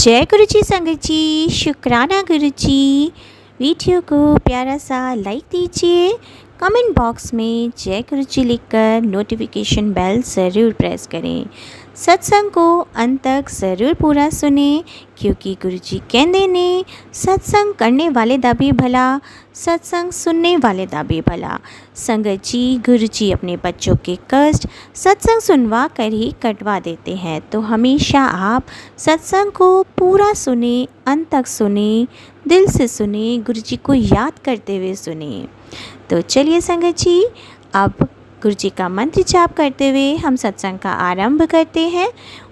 जय गुरु जी संगत जी, शुक्राना गुरु जी। वीडियो को प्यारा सा लाइक दीजिए, कमेंट बॉक्स में जय गुरु जी लिखकर नोटिफिकेशन बेल ज़रूर प्रेस करें। सत्संग को अंत तक ज़रूर पूरा सुने, क्योंकि गुरु जी कहते ने सत्संग करने वाले दा भी भला, सत्संग सुनने वाले दा भी भला। संगत जी, गुरु जी अपने बच्चों के कष्ट सत्संग सुनवा कर ही कटवा देते हैं, तो हमेशा आप सत्संग को पूरा सुने, अंत तक सुने, दिल से सुने, गुरु जी को याद करते हुए सुने। तो चलिए संगत जी, अब गुरु जी का मंत्र जाप करते हुए हम सत्संग का आरंभ करते हैं।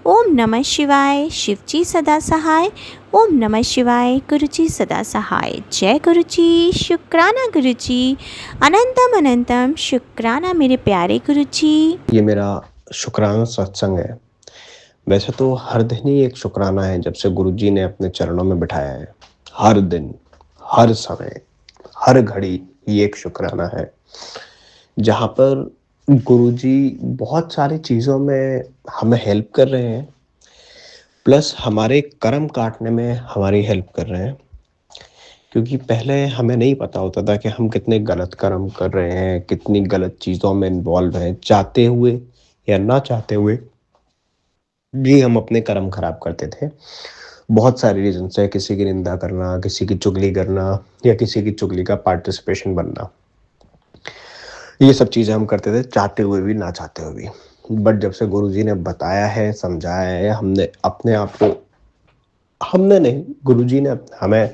ओम नमः शिवाय, शिव जी सदा सहाय। ओम नमः शिवाय, गुरु जी सदा सहाय। जय गुरु जी, शुक्राना गुरु जी, अनंतम अनंतम शुक्राना मेरे प्यारे गुरु जी। ये मेरा शुक्राना सत्संग है। वैसे तो हर दिन ही एक शुक्राना है, जब से गुरुजी ने अपने चरणों में बिठाया है। हर दिन, हर समय, हर घड़ी ये एक शुक्राना है, जहाँ पर गुरुजी बहुत सारी चीज़ों में हमें हेल्प कर रहे हैं, प्लस हमारे कर्म काटने में हमारी हेल्प कर रहे हैं। क्योंकि पहले हमें नहीं पता होता था कि हम कितने गलत कर्म कर रहे हैं, कितनी गलत चीज़ों में इन्वॉल्व हैं, चाहते हुए या ना चाहते हुए भी हम अपने कर्म खराब करते थे। बहुत सारे रीजन है, किसी की निंदा करना, किसी की चुगली करना, या किसी की चुगली का पार्टिसिपेशन बनना। ये सब चीज़ें हम करते थे, चाहते हुए भी ना चाहते हुए भी। बट जब से गुरुजी ने बताया है, समझाया है, हमने अपने आप को, हमने नहीं, गुरुजी ने हमें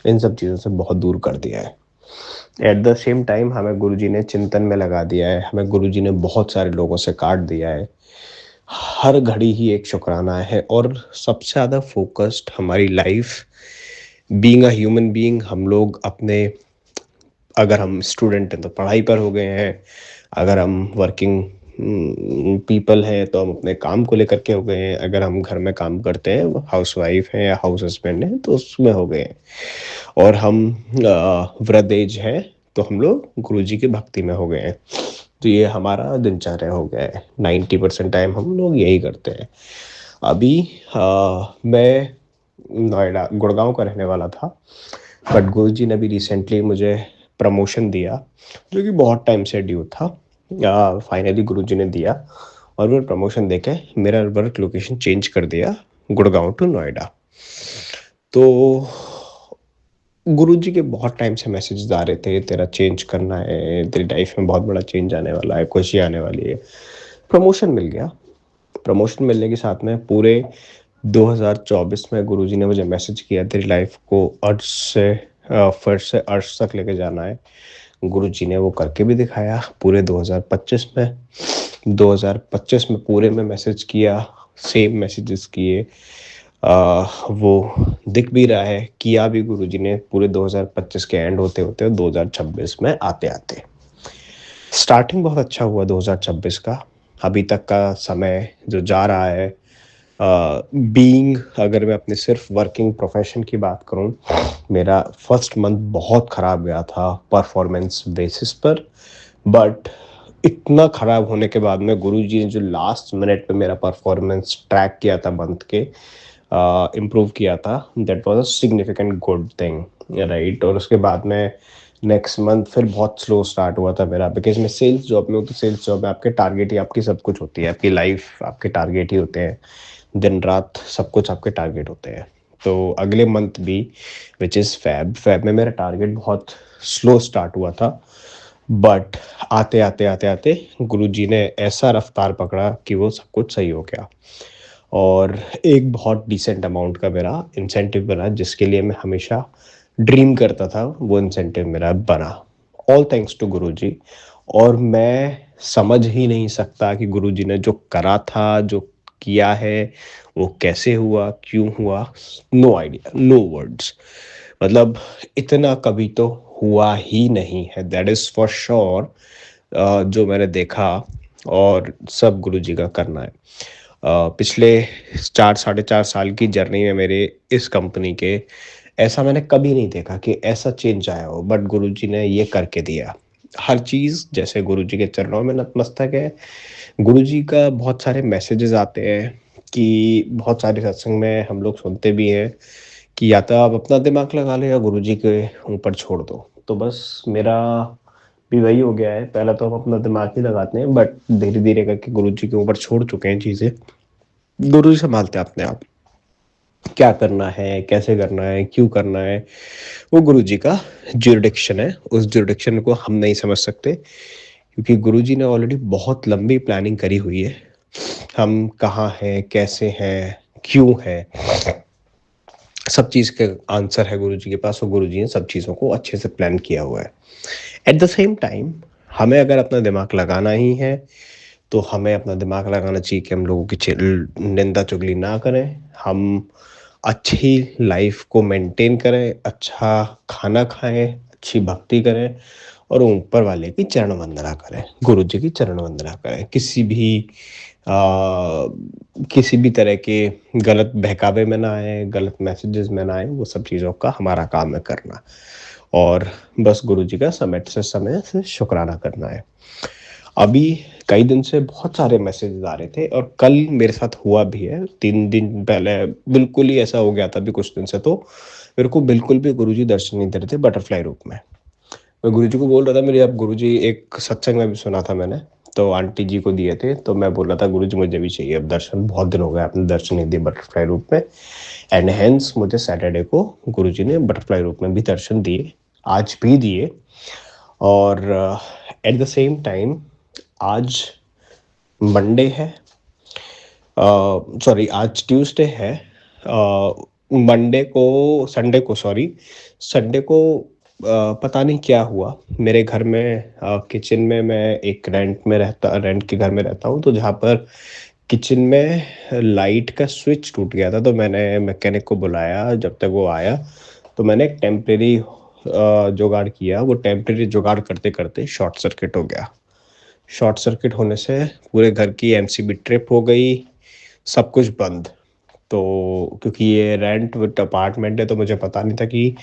इन सब चीज़ों से बहुत दूर कर दिया है। एट द सेम टाइम हमें गुरुजी ने चिंतन में लगा दिया है, हमें गुरुजी ने बहुत सारे लोगों से काट दिया है। हर घड़ी ही एक शुक्राना है, और सबसे ज़्यादा फोकस्ड हमारी life, being a human being, हम लोग अपने, अगर हम स्टूडेंट हैं तो पढ़ाई पर हो गए हैं, अगर हम वर्किंग पीपल हैं तो हम अपने काम को लेकर के हो गए हैं, अगर हम घर में काम करते हैं, हाउस वाइफ हैं या हाउस हस्बैंड हैं, तो उसमें हो गए हैं, और हम वृद्ध एज है तो हम लोग गुरुजी की भक्ति में हो गए हैं। तो ये हमारा दिनचर्या हो गया है। 90% टाइम हम लोग यही करते हैं। अभी मैं नोएडा, गुड़गांव का रहने वाला था, बट गुरुजी ने भी रिसेंटली मुझे प्रमोशन दिया, जो कि बहुत टाइम से ड्यू था। फाइनली गुरुजी ने दिया, और वो प्रमोशन देके मेरा वर्क लोकेशन चेंज कर दिया, गुड़गांव टू नोएडा। तो गुरुजी के बहुत टाइम से मैसेजेस आ रहे थे, तेरा चेंज करना है, तेरी लाइफ में बहुत बड़ा चेंज आने वाला है, खुशी आने वाली है। प्रमोशन मिल गया। प्रमोशन मिलने के साथ में पूरे 2024 में गुरुजी ने मुझे मैसेज किया, तेरी लाइफ को अर्श से फर्श से अर्श तक लेके जाना है। गुरुजी ने वो करके भी दिखाया पूरे 2025 में। 2025 में पूरे में मैसेज किया, सेम मैसेजेस किए, वो दिख भी रहा है, किया भी गुरुजी ने पूरे 2025 के एंड होते होते 2026 में आते आते। स्टार्टिंग बहुत अच्छा हुआ 2026 का। अभी तक का समय जो जा रहा है, बीइंग, अगर मैं अपने सिर्फ वर्किंग प्रोफेशन की बात करूं, मेरा फर्स्ट मंथ बहुत ख़राब गया था परफॉर्मेंस बेसिस पर। बट इतना ख़राब होने के बाद में गुरुजी ने जो लास्ट मिनट पे मेरा परफॉर्मेंस ट्रैक किया था, मंथ के इम्प्रूव किया था, that was a significant good thing, right. और उसके बाद में नेक्स्ट मंथ फिर बहुत स्लो स्टार्ट हुआ था मेरा, बिकॉज मैं सेल्स जॉब में हूँ। तो सेल्स जॉब में आपके टारगेट ही आपकी सब कुछ होती है, आपकी लाइफ आपके टारगेट ही होते हैं, दिन रात सब कुछ आपके टारगेट होते हैं। तो अगले मंथ भी, विच इज़ फैब में मेरा टारगेट बहुत स्लो स्टार्ट हुआ था, बट आते आते आते आते गुरुजी ने ऐसा रफ्तार पकड़ा कि वो सब कुछ सही हो गया, और एक बहुत डिसेंट अमाउंट का मेरा इंसेंटिव बना, जिसके लिए मैं हमेशा ड्रीम करता था, वो इंसेंटिव मेरा बना, ऑल थैंक्स टू गुरुजी। और मैं समझ ही नहीं सकता कि गुरुजी ने जो करा था, जो किया है, वो कैसे हुआ, क्यों हुआ, नो आइडिया, नो वर्ड्स। मतलब इतना कभी तो हुआ ही नहीं है, दैट इज़ फॉर श्योर। जो मैंने देखा, और सब गुरुजी का करना है। पिछले 4 साढ़े 4 साल की जर्नी में मेरे इस कंपनी के, ऐसा मैंने कभी नहीं देखा कि ऐसा चेंज आया हो, बट गुरुजी ने ये करके दिया। हर चीज़ जैसे गुरुजी के चरणों में नतमस्तक है। गुरुजी का बहुत सारे मैसेजेस आते हैं, कि बहुत सारे सत्संग में हम लोग सुनते भी हैं कि या तो आप अपना दिमाग लगा लो या गुरुजी के ऊपर छोड़ दो। तो बस मेरा भी वही हो गया है, पहले तो हम अपना दिमाग ही लगाते हैं बट धीरे-धीरे करके गुरुजी के ऊपर छोड़ चुके हैं चीज़ें। गुरुजी संभालते हैं अपने आप। क्या करना है, कैसे करना है, क्यों करना है, वो गुरुजी का ज्यूरिडिक्शन है। उस ज्यूरिडिक्शन को हम नहीं समझ सकते क्योंकि गुरुजी ने ऑलरेडी बहुत लंबी प्लानिंग करी हुई है। हम कहाँ हैं, कैसे हैं, क्यों हैं, सब चीज़ के आंसर है गुरुजी के पास और गुरुजी ने सब चीज़ों को अच्छे से प्लान किया हुआ है। एट द सेम टाइम हमें अगर अपना दिमाग लगाना ही है तो हमें अपना दिमाग लगाना चाहिए कि हम लोगों की निंदा चुगली ना करें, हम अच्छी लाइफ को मेंटेन करें, अच्छा खाना खाएं, अच्छी भक्ति करें और ऊपर वाले की चरण वंदना करें, गुरु जी की चरण वंदना करें। किसी भी तरह के गलत बहकावे में ना आए, गलत मैसेजेस में ना आए, वो सब चीज़ों का हमारा काम है करना और बस गुरु जी का समय से शुक्राना करना है। अभी कई दिन से बहुत सारे मैसेजेस आ रहे थे और कल मेरे साथ हुआ भी है। 3 दिन पहले बिल्कुल ही ऐसा हो गया था अभी कुछ दिन से, तो मेरे को बिल्कुल भी गुरुजी दर्शन नहीं दे रहे थे बटरफ्लाई रूप में। मैं गुरुजी को बोल रहा था, मेरे अब गुरुजी एक सत्संग में भी सुना था मैंने, तो आंटी जी को दिए थे, तो मैं बोल रहा था गुरुजी मुझे भी चाहिए अब दर्शन, बहुत दिन हो गए आपने दर्शन नहीं दिए बटरफ्लाई रूप में। एंड हेंस मुझे सैटरडे को गुरुजी ने बटरफ्लाई रूप में भी दर्शन दिए, आज भी दिए। और एट द सेम टाइम आज मंडे है, सॉरी आज ट्यूसडे है, मंडे को संडे को पता नहीं क्या हुआ मेरे घर में, किचन में, मैं एक रेंट के घर में रहता हूँ, तो जहाँ पर किचन में लाइट का स्विच टूट गया था, तो मैंने मैकेनिक को बुलाया। जब तक वो आया तो मैंने एक टेम्परेरी जुगाड़ किया। वो टेम्परेरी जुगाड़ करते करते शॉर्ट सर्किट हो गया। शॉर्ट सर्किट होने से पूरे घर की एमसीबी ट्रिप हो गई, सब कुछ बंद। तो क्योंकि ये रेंट विद अपार्टमेंट है तो मुझे पता नहीं था कि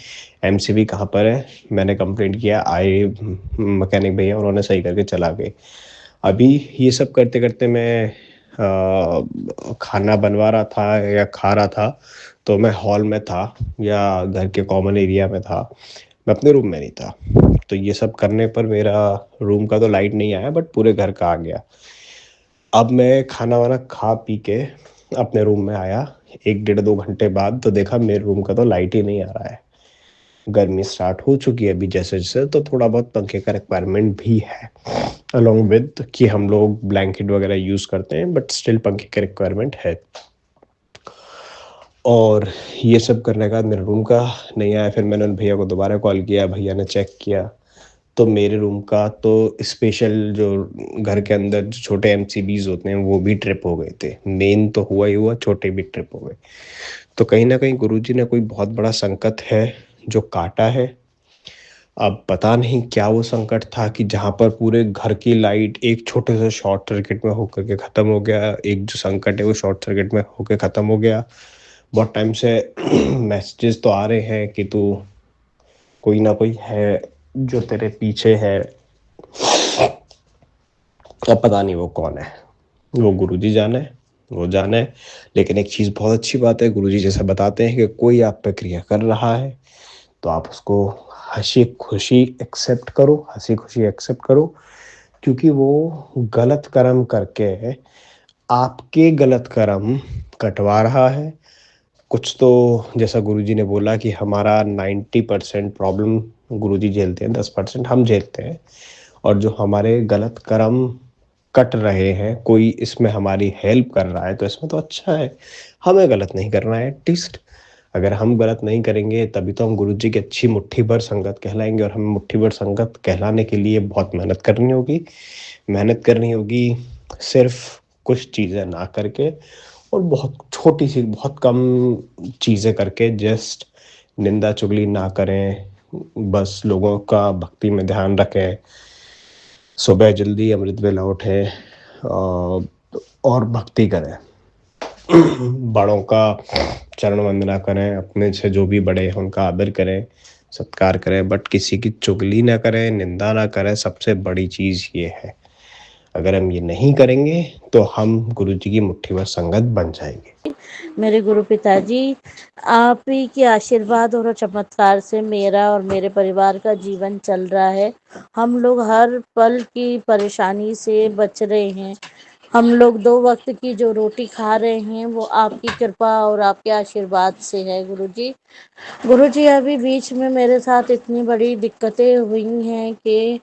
एमसीबी कहाँ पर है। मैंने कंप्लेंट किया, आए मैकेनिक भैया, उन्होंने सही करके चला गए। अभी ये सब करते करते मैं खाना बनवा रहा था या खा रहा था, तो मैं हॉल में था या घर के कॉमन एरिया में था, मैं अपने रूम में नहीं था। तो ये सब करने पर मेरा रूम का तो लाइट नहीं आया बट पूरे घर का आ गया। अब मैं खाना वाना खा पी के अपने रूम में आया 1 डेढ़ 2 घंटे बाद, तो देखा मेरे रूम का तो लाइट ही नहीं आ रहा है। गर्मी स्टार्ट हो चुकी है अभी जैसे जैसे, तो थोड़ा बहुत पंखे का रिक्वायरमेंट भी है, अलॉन्ग विद कि हम लोग ब्लैंकेट वगैरह यूज़ करते हैं बट स्टिल पंखे का रिक्वायरमेंट है। और ये सब करने के बाद मेरे रूम का नहीं आया। फिर मैंने उन भैया को दोबारा कॉल किया, भैया ने चेक किया तो मेरे रूम का तो स्पेशल जो घर के अंदर जो छोटे एमसीबीज होते हैं वो भी ट्रिप हो गए थे। मेन तो हुआ ही हुआ, छोटे भी ट्रिप हो गए। तो कहीं ना कहीं गुरुजी ने कोई बहुत बड़ा संकट है जो काटा है। अब पता नहीं क्या वो संकट था कि जहाँ पर पूरे घर की लाइट एक छोटे से शॉर्ट सर्किट में होकर के ख़त्म हो गया। एक जो संकट है वो शॉर्ट सर्किट में होकर ख़त्म हो गया। बहुत टाइम से मैसेजेस तो आ रहे हैं कि तू कोई ना कोई है जो तेरे पीछे है, अब पता नहीं वो कौन है, वो गुरुजी जाने, वो जाने। लेकिन एक चीज़ बहुत अच्छी बात है, गुरुजी जैसा बताते हैं कि कोई आप पे क्रिया कर रहा है तो आप उसको हंसी खुशी एक्सेप्ट करो, हंसी खुशी एक्सेप्ट करो, क्योंकि वो गलत कर्म करके आपके गलत कर्म कटवा रहा है। कुछ तो जैसा गुरुजी ने बोला कि हमारा 90% प्रॉब्लम गुरुजी झेलते हैं, 10% हम झेलते हैं। और जो हमारे गलत कर्म कट रहे हैं, कोई इसमें हमारी हेल्प कर रहा है तो इसमें तो अच्छा है, हमें गलत नहीं करना है एटलीस्ट। अगर हम गलत नहीं करेंगे तभी तो हम गुरुजी की अच्छी मुट्ठी भर संगत कहलाएंगे, और हमें मुट्ठी भर संगत कहलाने के लिए बहुत मेहनत करनी होगी। मेहनत करनी होगी सिर्फ कुछ चीज़ें ना करके, और बहुत छोटी सी बहुत कम चीज़ें करके, जस्ट निंदा चुगली ना करें, बस लोगों का भक्ति में ध्यान रखें, सुबह जल्दी अमृत वेला उठें और भक्ति करें, बड़ों का चरण वंदना करें, अपने से जो भी बड़े हैं उनका आदर करें, सत्कार करें, बट किसी की चुगली ना करें, निंदा ना करें। सबसे बड़ी चीज़ ये है। अगर हम ये नहीं करेंगे तो हम गुरु जी की मुट्ठी भर संगत बन जाएंगे। मेरे गुरु पिताजी, आप ही के आशीर्वाद और चमत्कार से मेरा और मेरे परिवार का जीवन चल रहा है। हम लोग हर पल की परेशानी से बच रहे हैं। हम लोग 2 वक्त की जो रोटी खा रहे हैं वो आपकी कृपा और आपके आशीर्वाद से है गुरुजी। गुरुजी, अभी बीच में मेरे साथ इतनी बड़ी दिक्कतें हुई हैं कि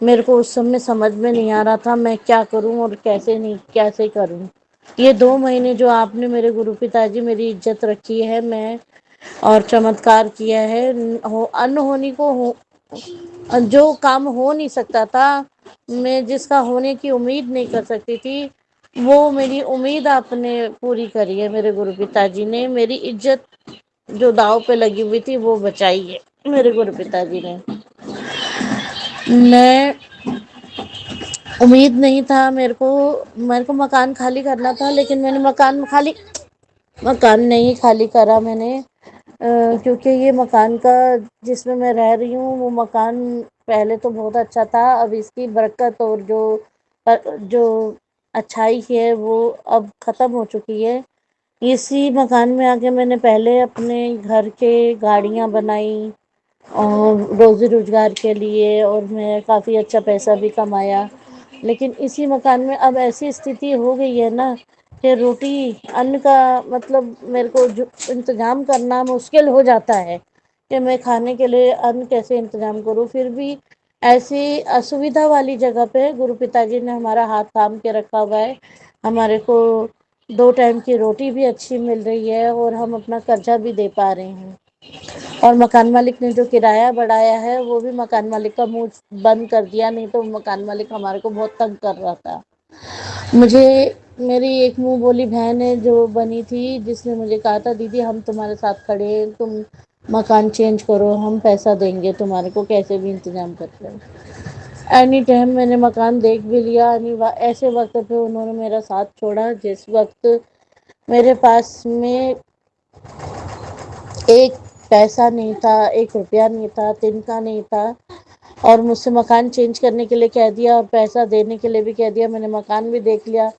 मेरे को उस समय समझ में नहीं आ रहा था मैं क्या करूं और कैसे करूं। ये 2 महीने जो आपने मेरे गुरु पिताजी मेरी इज्जत रखी है, मैं और चमत्कार किया है, अनहोनी को जो काम हो नहीं सकता था, मैं जिसका होने की उम्मीद नहीं कर सकती थी, वो मेरी उम्मीद आपने पूरी करी है। मेरे गुरु पिताजी ने मेरी इज्जत जो दाव पे लगी हुई थी वो बचाई है मेरे गुरु पिताजी ने। मैं उम्मीद नहीं था, मेरे को मकान खाली करना था, लेकिन मैंने मकान नहीं खाली करा मैंने, क्योंकि ये मकान का जिसमें मैं रह रही हूँ वो मकान पहले तो बहुत अच्छा था। अब इसकी बरकत और जो अच्छाई है वो अब ख़त्म हो चुकी है। इसी मकान में आके मैंने पहले अपने घर के गाड़ियाँ बनाई और रोज़ी रोज़गार के लिए, और मैं काफ़ी अच्छा पैसा भी कमाया। लेकिन इसी मकान में अब ऐसी स्थिति हो गई है ना कि रोटी अन्न का मतलब मेरे को जो इंतज़ाम करना मुश्किल हो जाता है कि मैं खाने के लिए अन्न कैसे इंतज़ाम करूं। फिर भी ऐसी असुविधा वाली जगह पे गुरु पिताजी ने हमारा हाथ थाम के रखा हुआ है। हमारे को 2 टाइम की रोटी भी अच्छी मिल रही है और हम अपना कर्जा भी दे पा रहे हैं। और मकान मालिक ने जो किराया बढ़ाया है वो भी मकान मालिक का मुंह बंद कर दिया, नहीं तो मकान मालिक हमारे को बहुत तंग कर रहा था। मुझे मेरी एक मुंह बोली बहन है जो बनी थी, जिसने मुझे कहा था दीदी हम तुम्हारे साथ खड़े हैं, तुम मकान चेंज करो, हम पैसा देंगे तुम्हारे को कैसे भी इंतजाम करके। एनी टाइम मैंने मकान देख भी लिया, ऐसे वक्त पे उन्होंने मेरा साथ छोड़ा जिस वक्त मेरे पास में एक पैसा नहीं था, 1 रुपया नहीं था, तिनका नहीं था, और मुझसे मकान चेंज करने के लिए कह दिया और पैसा देने के लिए भी कह दिया। मैंने मकान भी देख लिया।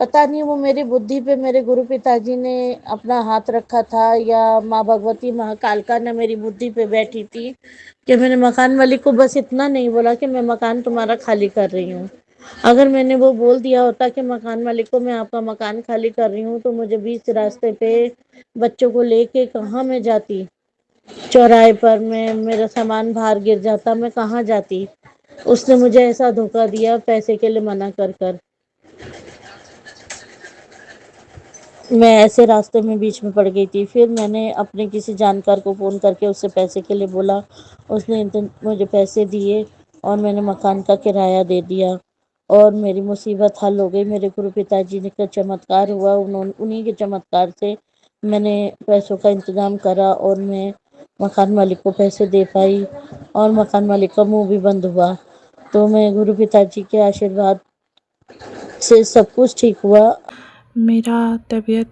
पता नहीं वो मेरी बुद्धि पे मेरे गुरु पिताजी ने अपना हाथ रखा था या माँ भगवती महाकालका ने मेरी बुद्धि पे बैठी थी कि मैंने मकान मालिक को बस इतना नहीं बोला कि मैं मकान तुम्हारा खाली कर रही हूँ। अगर मैंने वो बोल दिया होता कि मकान मालिक को मैं आपका मकान खाली कर रही हूँ, तो मुझे बीच रास्ते पे बच्चों को लेके कहाँ मैं जाती, चौराहे पर मैं मेरा सामान बाहर गिर जाता, मैं कहाँ जाती। उसने मुझे ऐसा धोखा दिया पैसे के लिए मना कर कर। मैं ऐसे रास्ते में बीच में पड़ गई थी। फिर मैंने अपने किसी जानकार को फ़ोन करके उससे पैसे के लिए बोला, उसने मुझे पैसे दिए और मैंने मकान का किराया दे दिया और मेरी मुसीबत हल हो गई। मेरे गुरु पिताजी ने का चमत्कार हुआ, उन्हीं के चमत्कार से मैंने पैसों का इंतज़ाम करा और मैं मकान मालिक को पैसे दे पाई और मकान मालिक का मुंह भी बंद हुआ। तो मैं गुरु पिताजी के आशीर्वाद से सब कुछ ठीक हुआ। मेरा तबीयत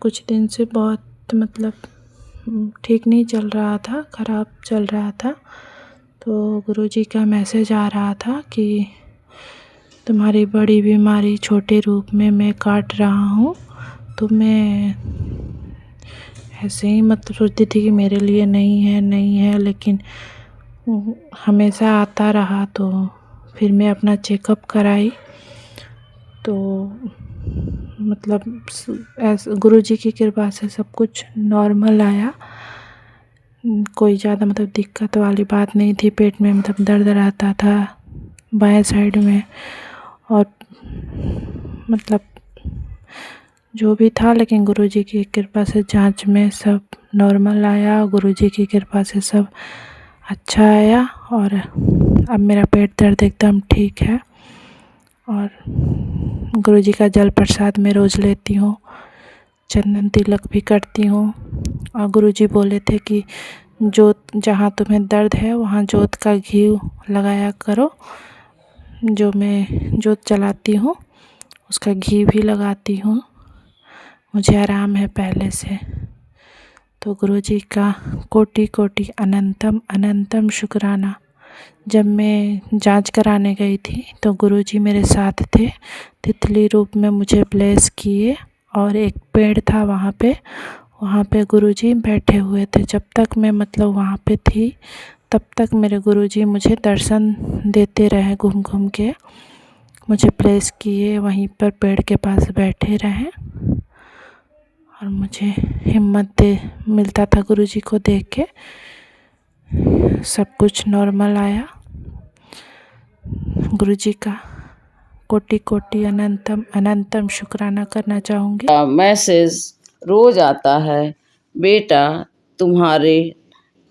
कुछ दिन से बहुत मतलब ठीक नहीं चल रहा था, ख़राब चल रहा था। तो गुरुजी का मैसेज आ रहा था कि तुम्हारी बड़ी बीमारी छोटे रूप में मैं काट रहा हूँ। तो मैं ऐसे ही मतलब सोचती थी कि मेरे लिए नहीं है, लेकिन हमेशा आता रहा। तो फिर मैं अपना चेकअप कराई तो मतलब ऐसे गुरुजी की कृपा से सब कुछ नॉर्मल आया। कोई ज़्यादा मतलब दिक्कत वाली बात नहीं थी। पेट में मतलब दर्द रहता था बाएं साइड में, और मतलब जो भी था, लेकिन गुरुजी की कृपा से जांच में सब नॉर्मल आया। गुरुजी की कृपा से सब अच्छा आया और अब मेरा पेट दर्द एकदम ठीक है। और गुरुजी का जल प्रसाद मैं रोज़ लेती हूँ, चंदन तिलक भी करती हूँ। और गुरुजी बोले थे कि जोत जहाँ तुम्हें दर्द है वहाँ जोत का घी लगाया करो। जो मैं जोत जलाती हूँ उसका घी भी लगाती हूँ, मुझे आराम है पहले से। तो गुरुजी का कोटि कोटि अनंतम अनंतम शुक्राना। जब मैं जांच कराने गई थी तो गुरुजी मेरे साथ थे, तितली रूप में मुझे ब्लेस किए। और एक पेड़ था वहाँ पे गुरुजी बैठे हुए थे। जब तक मैं मतलब वहाँ पे थी तब तक मेरे गुरुजी मुझे दर्शन देते रहे, घूम घूम के मुझे ब्लेस किए, वहीं पर पेड़ के पास बैठे रहे और मुझे हिम्मत मिलता था गुरुजी को देख के। सब कुछ नॉर्मल आया। गुरुजी का कोटि कोटि अनंतम अनंतम शुक्राना करना चाहूँगी। मैसेज रोज आता है, बेटा तुम्हारे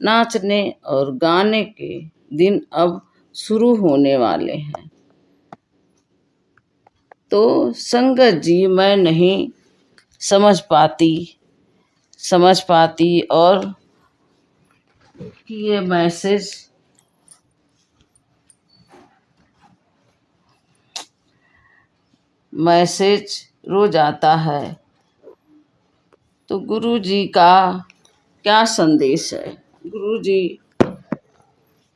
नाचने और गाने के दिन अब शुरू होने वाले हैं। तो संगत जी मैं नहीं समझ पाती और कि ये मैसेज रोज आता है तो गुरु जी का क्या संदेश है। गुरु जी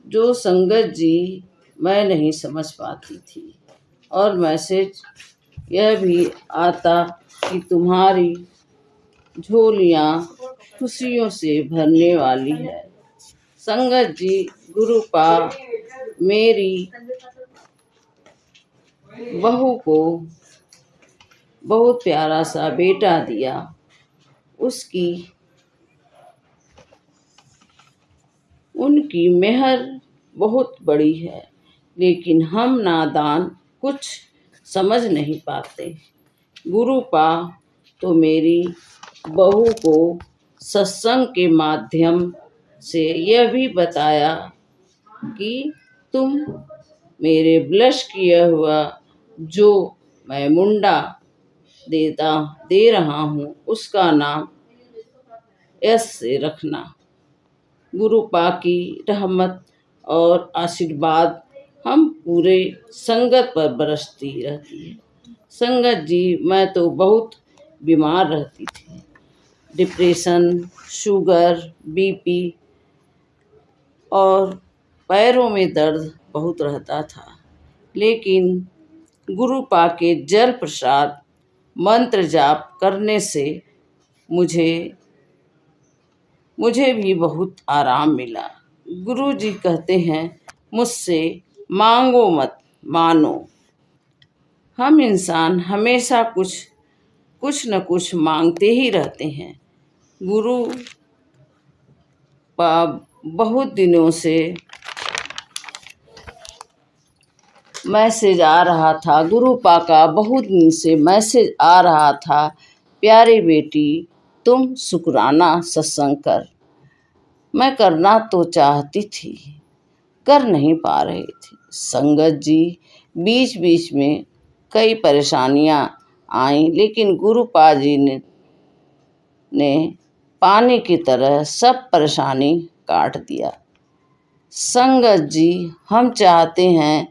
जो संगत जी मैं नहीं समझ पाती थी, और मैसेज यह भी आता कि तुम्हारी झोलियाँ खुशियों से भरने वाली है। संगत जी गुरुपा मेरी बहू को बहुत प्यारा सा बेटा दिया, उनकी मेहर बहुत बड़ी है, लेकिन हम नादान कुछ समझ नहीं पाते। गुरुपा तो मेरी बहू को सत्संग के माध्यम से यह भी बताया कि तुम मेरे ब्लश किया हुआ जो मैं मुंडा दे रहा हूँ उसका नाम एस से रखना। गुरुपा की रहमत और आशीर्वाद हम पूरे संगत पर बरसती रहती है। संगत जी मैं तो बहुत बीमार रहती थी, डिप्रेशन, शुगर, बीपी और पैरों में दर्द बहुत रहता था, लेकिन गुरुपा के जल प्रसाद मंत्र जाप करने से मुझे भी बहुत आराम मिला। गुरु जी कहते हैं मुझसे मांगो मत मानो। हम इंसान हमेशा कुछ न कुछ मांगते ही रहते हैं। गुरु पा बहुत दिनों से मैसेज आ रहा था, गुरुपा का बहुत दिन से मैसेज आ रहा था, प्यारी बेटी तुम शुक्राना सत्संग कर। मैं करना तो चाहती थी, कर नहीं पा रही थी। संगत जी बीच बीच में कई परेशानियां आई, लेकिन गुरुपा जी ने पानी की तरह सब परेशानी काट दिया। संगत जी हम चाहते हैं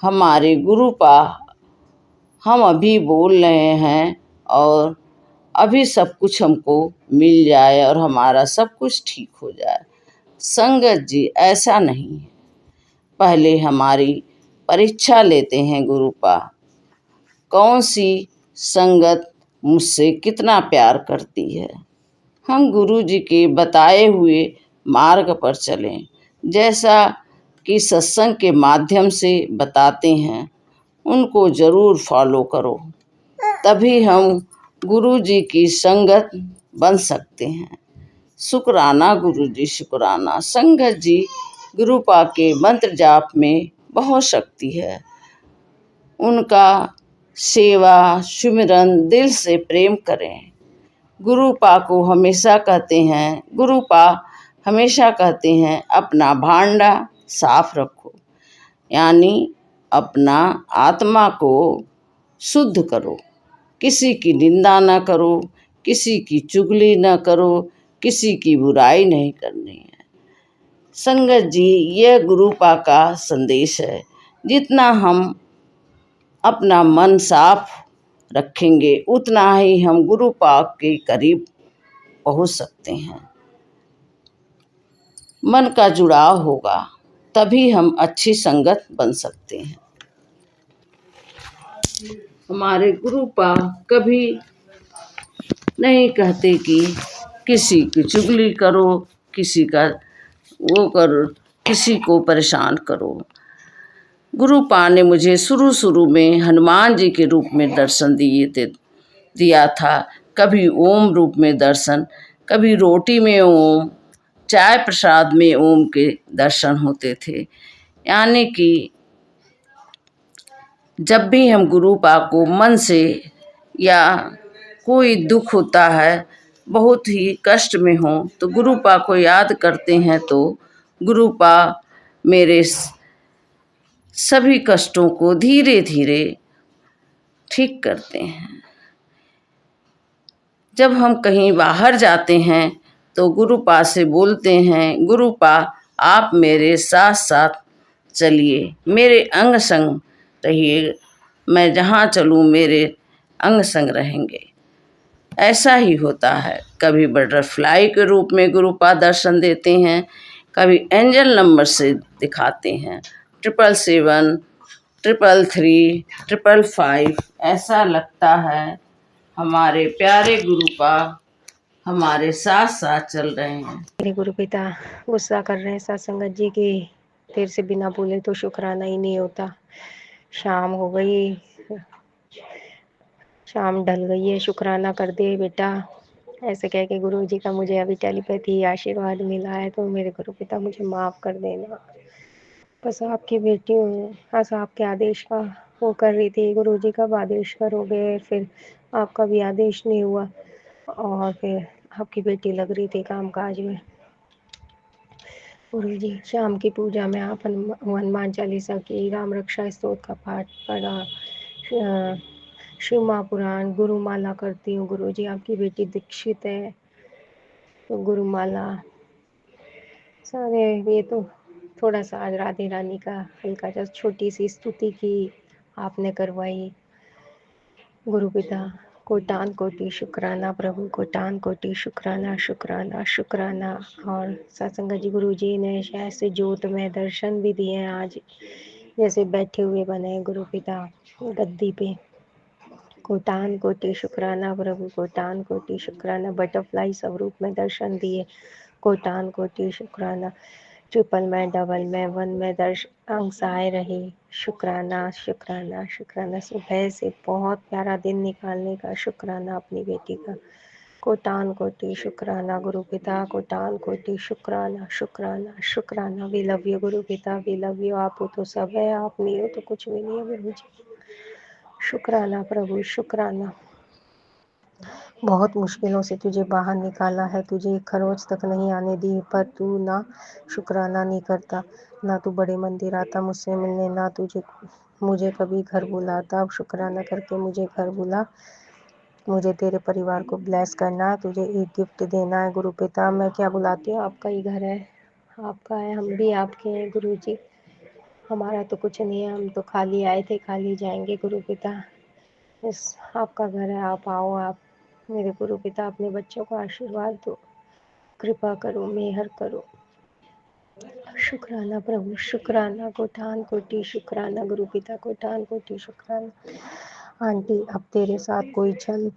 हमारे गुरुपा, हम अभी बोल रहे हैं और अभी सब कुछ हमको मिल जाए और हमारा सब कुछ ठीक हो जाए। संगत जी ऐसा नहीं है, पहले हमारी परीक्षा लेते हैं गुरुपा, कौन सी संगत मुझसे कितना प्यार करती है। हम गुरु जी के बताए हुए मार्ग पर चलें, जैसा कि सत्संग के माध्यम से बताते हैं उनको ज़रूर फॉलो करो, तभी हम गुरु जी की संगत बन सकते हैं। शुक्राना गुरु जी, शुक्राना। संगत जी गुरुपा के मंत्र जाप में बहुत शक्ति है। उनका सेवा सुमिरन दिल से प्रेम करें। गुरुपा हमेशा कहते हैं अपना भांडा साफ रखो, यानी अपना आत्मा को शुद्ध करो, किसी की निंदा न करो, किसी की चुगली न करो, किसी की बुराई नहीं करनी है। संगत जी यह गुरुपा का संदेश है। जितना हम अपना मन साफ रखेंगे उतना ही हम गुरुपा के करीब पहुंच सकते हैं। मन का जुड़ाव होगा तभी हम अच्छी संगत बन सकते हैं। हमारे गुरुपा कभी नहीं कहते कि किसी की चुगली करो, किसी का वो करो, किसी को परेशान करो। गुरुपा ने मुझे शुरू शुरू में हनुमान जी के रूप में दर्शन दिया था। कभी ओम रूप में दर्शन, कभी रोटी में ओम, चाय प्रसाद में ओम के दर्शन होते थे। यानी कि जब भी हम गुरुपा को मन से या कोई दुख होता है, बहुत ही कष्ट में हो, तो गुरुपा को याद करते हैं तो गुरुपा मेरे सभी कष्टों को धीरे धीरे ठीक करते हैं। जब हम कहीं बाहर जाते हैं तो गुरुपा से बोलते हैं, गुरुपा आप मेरे साथ साथ चलिए, मेरे अंग संग रहिए, मैं जहाँ चलूँ मेरे अंग संग रहेंगे। ऐसा ही होता है। कभी बटरफ्लाई के रूप में गुरुपा दर्शन देते हैं, कभी एंजल नंबर से दिखाते हैं, 777, 333, 555। ऐसा लगता है हमारे प्यारे गुरुपा हमारे साथ साथ चल रहे हैं। मेरे गुरु पिता गुस्सा कर रहे हैं सत्संगत जी की, तेरे से बिना बोले तो शुक्राना ही नहीं होता। शाम हो गई, शाम ढल गई है, शुक्राना कर दे बेटा, ऐसे कह के गुरु जी का मुझे अभी टेलीपैथी आशीर्वाद मिला है, तो मेरे गुरु पिता मुझे माफ़ कर देना। बस आपकी बेटी हूँ, बस आपके आदेश का वो कर रही थी। गुरु जी कब आदेश करोगे, फिर आपका भी आदेश नहीं हुआ और फिर आपकी बेटी लग रही थी काम काज में। गुरु जी शाम की पूजा में आप हनुमान चालीसा की, राम रक्षा स्तोत्र का पाठ पढ़ा, शिव महापुराण, गुरुमाला करती हूँ। गुरु जी आपकी बेटी दीक्षित है तो गुरुमाला सारे ये तो थोड़ा सा आज राधे रानी का हल्का सा छोटी सी स्तुति की आपने करवाई। गुरु पिता कोटान कोटि शुक्राना, प्रभु कोटान कोटि शुक्राना शुक्राना शुक्राना। और सत्संग जी गुरु जी ने शायद से जोत में दर्शन भी दिए हैं आज, जैसे बैठे हुए बने गुरु पिता गद्दी पे। कोटान कोटि शुक्राना प्रभु, कोटान कोटि शुक्राना। बटरफ्लाई स्वरूप में दर्शन दिए, कोटान कोटि शुक्राना। ट्रिपल में, डबल में, वन में अंश आए रहे, शुक्राना शुक्राना शुक्राना। सुबह से बहुत प्यारा दिन निकालने का शुक्राना अपनी बेटी का। कोटान कोटि शुक्राना गुरु पिता, कोटान कोटि शुक्राना शुक्राना शुक्राना। वी लव यू गुरु पिता, वी लव यू। आप हो तो सब है, आप नहीं हो तो कुछ भी नहीं है गुरु जी। शुक्राना प्रभु शुक्राना। बहुत मुश्किलों से तुझे बाहर निकाला है, तुझे एक खरोच तक नहीं आने दी, पर तू ना शुक्राना नहीं करता, ना तू बड़े मंदिर आता मुझसे मिलने, ना तुझे मुझे कभी घर बुलाता। अब शुक्राना करके मुझे घर बुला, मुझे तेरे परिवार को ब्लेस करना है, तुझे एक गिफ्ट देना है गुरु पिता। मैं क्या बुलाती हूँ, आपका ही घर है, आपका है, हम भी आपके हैं गुरु जी। हमारा तो कुछ नहीं है, हम तो खाली आए थे, खाली जाएंगे गुरु पिता। इस आपका घर है, आप आओ। आप मेरे गुरु पिता अपने बच्चों को आशीर्वाद दो, कृपा करो, मेहर करो। शुक्राना प्रभु शुक्राना, कोटान कोटि शुक्राना गुरु पिता, कोटान कोटि शुक्राना। आंटी अब तेरे साथ कोई छल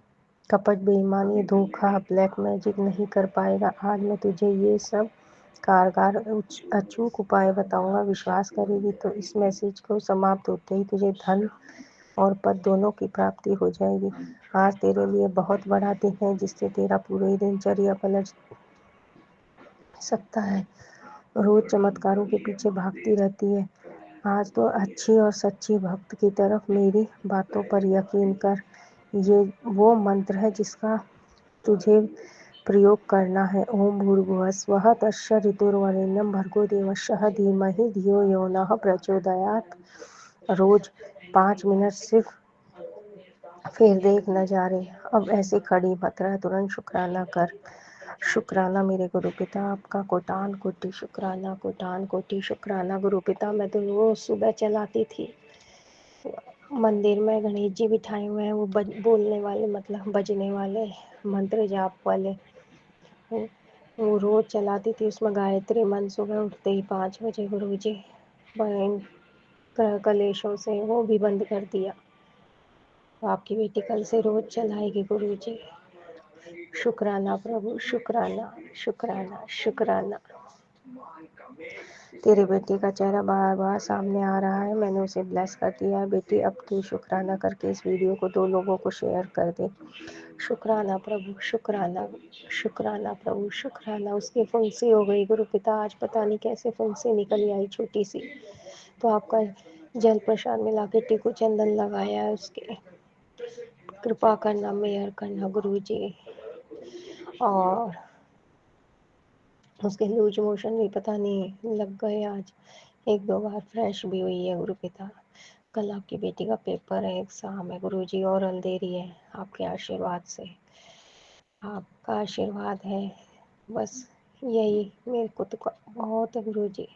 कपट, बेईमानी, धोखा, ब्लैक मैजिक नहीं कर पाएगा। आज मैं तुझे ये सब कारगर अचूक उपाय बताऊंगा, विश्वास करेगी तो इस मैसेज को समाप्त होते ही तुझे धन और पद दोनों की प्राप्ति हो जाएगी। आज तेरे लिए बहुत बड़ा दिन है, जिससे तेरा पूरी दिनचर्या पलट सकता है। रोज चमत्कारों के पीछे भागती रहती है, आज तो अच्छी और सच्ची भक्त की तरफ मेरी बातों पर यकीन कर। ये वो मंत्र है जिसका तुझे प्रयोग करना है। ओम भूर्भुवः स्वः तत्सवितुर्वरेण्यं भर्गो देवस्य धीमहि धियो यो नः प्रचोदयात्। रोज 5 मिनट सिर्फ, फिर देख नजारे। अब ऐसे खड़ी मत रह, तुरंत शुक्राना कर। शुक्राना मेरे गुरु पिता, आपका कोटान कोटि शुक्राना, कोटान कोटि शुक्राना गुरु पिता। मैं तो रोज सुबह चलाती थी, मंदिर में गणेश जी बिठाए हुए हैं, वो बोलने वाले मतलब बजने वाले, मंत्र जाप वाले। वो रोज़ चलाती थी, उसमें गायत्री मंत्र सुबह उठते ही 5 बजे गुरुजी इन कलेशों से वो भी बंद कर दिया। तो आपकी बेटी कल से रोज़ चलाएगी गुरुजी। शुक्राना प्रभु, शुक्राना, शुक्राना, शुक्राना। तेरी बेटी का चेहरा बार बार सामने आ रहा है, मैंने उसे ब्लेस कर दिया है। बेटी अब तू शुक्राना करके इस वीडियो को 2 लोगों को शेयर कर दे। शुक्राना प्रभु, शुक्राना, शुक्राना प्रभु, शुक्राना। उसकी फुंसी हो गई गुरु पिता, आज पता नहीं कैसे फुंसी निकल आई छोटी सी, तो आपका जल प्रसाद मिला के टीकू चंदन लगाया है उसके। कृपा करना, मेहर करना गुरु जी। और उसके लूज मोशन भी पता नहीं लग गए आज, 1-2 बार फ्रेश भी हुई है गुरु पिता। कल आपकी बेटी का पेपर है, एग्जाम है गुरु जी, और अंधेरी है आपके आशीर्वाद से। आपका आशीर्वाद है, बस यही मेरे को तो बहुत है गुरु जी।